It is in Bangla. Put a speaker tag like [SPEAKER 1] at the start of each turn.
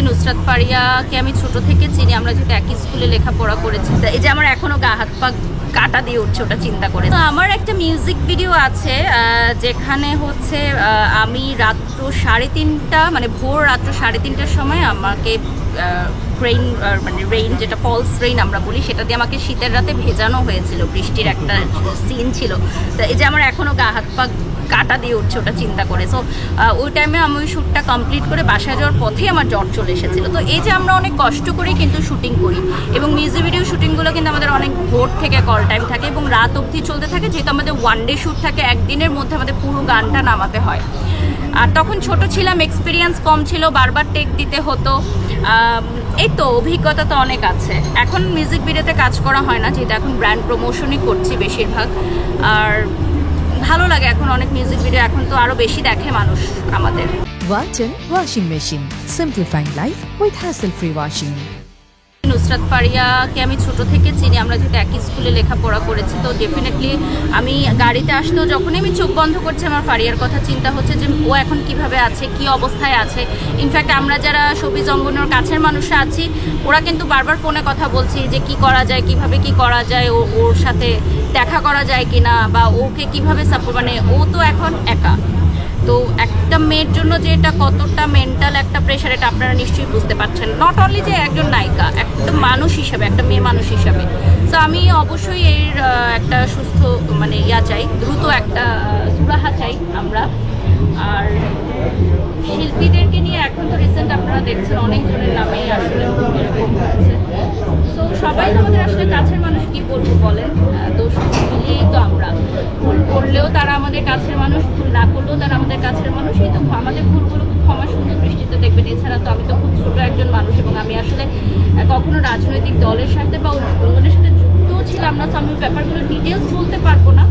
[SPEAKER 1] নুসরাত ফারিয়াকে আমি ছোট থেকে চিনি, আমরা যেহেতু একই স্কুলে লেখাপড়া করেছি। এই যে আমার এখনো গা হাত পা কাটা দিয়ে উঠছে ওটা চিন্তা করে। তো আমার একটা মিউজিক ভিডিও আছে যেখানে হচ্ছে আমি রাত্র 3:30 মানে ভোর রাত্র 3:30টার সময় আমাকে রেইন মানে রেইন যেটা ফলস রেইন আমরা বলি সেটা দিয়ে আমাকে শীতের রাতে ভেজানো হয়েছিল, বৃষ্টির একটা সিন ছিল। তো এই যে আমার এখনো গা হাত পা কাটা দিয়ে উঠছে ওটা চিন্তা করে। সো ওই টাইমে আমি ওই শ্যুটটা কমপ্লিট করে বাসায় যাওয়ার পথেই আমার জ্বর চলে এসেছিলো। তো এই যে আমরা অনেক কষ্ট করেই কিন্তু শুটিং করি এবং মিউজিক ভিডিও শুটিংগুলো কিন্তু আমাদের অনেক ভোর থেকে কল টাইম থাকে এবং রাত অবধি চলতে থাকে, যেহেতু আমাদের ওয়ান ডে শ্যুট থাকে, একদিনের মধ্যে আমাদের পুরো গানটা নামাতে হয়। আর তখন ছোট ছিলাম, এক্সপিরিয়েন্স কম ছিল, বারবার টেক দিতে হতো। এই তো অভিজ্ঞতা তো অনেক আছে। এখন মিউজিক ভিডিওতে কাজ করা হয় না, যেহেতু এখন ব্র্যান্ড প্রমোশনই করছি বেশিরভাগ। আর ভালো লাগে এখন অনেক মিউজিক ভিডিও, এখন তো আরো বেশি দেখে মানুষ আমাদের।
[SPEAKER 2] Walton Washing Machine. Simplifying life with hassle-free washing.
[SPEAKER 1] Nusrat ফারিয়াকে আমি ছোট থেকে চিনি, আমরা যেহেতু একই স্কুলে লেখাপড়া করেছি। তো ডেফিনেটলি আমি গাড়িতে আসতেও যখনই আমি চোখ বন্ধ করছি আমার ফারিয়ার কথা চিন্তা হচ্ছে যে ও এখন কিভাবে আছে, কি অবস্থায় আছে। ইনফ্যাক্ট আমরা যারা শোবিজ অঙ্গনের কাছের মানুষরা আছি ওরা কিন্তু বারবার ফোনে কথা বলছি যে কি করা যায়, কিভাবে কি করা যায়, ওর সাথে দেখা করা যায় কিনা, বা ওকে কিভাবে সাপোর্ট, মানে ও তো এখন একা। তো একটা মেয়ের জন্য যে এটা কতটা মেন্টাল একটা প্রেশার এটা আপনারা নিশ্চয়ই বুঝতে পারছেন, নট অনলি যে একজন নায়িকা, একটা মানুষ হিসাবে, একটা মেয়ে মানুষ হিসাবে। তো আমি অবশ্যই এর একটা সুস্থ মানে চাই, দ্রুত একটা সুরাহা চাই আমরা। আর শিল্পীদেরকে নিয়ে এখন তো রিসেন্ট আপনারা দেখছেন অনেকজনের নামেই আসলে এরকম হচ্ছে। তো সবাই তো আমাদের আসলে কাছের মানুষ, কি বলবো বলেন, তো সব মিলিয়েই তো আমরা ভুল করলেও তারা আমাদের কাছের মানুষ, ভুল না করলেও তারা আমাদের কাছের মানুষ। এই তো আমাদের ভুলগুলো খুব ক্ষমা সুন্দর দৃষ্টিতে দেখবেন। এছাড়া তো আমি তো খুব ছোট একজন মানুষ এবং আমি আসলে কখনো রাজনৈতিক দলের সাথে বা অন্যদের সাথে যুক্তও ছিলাম না। তো আমি ব্যাপারগুলো ডিটেলস বলতে পারবো না।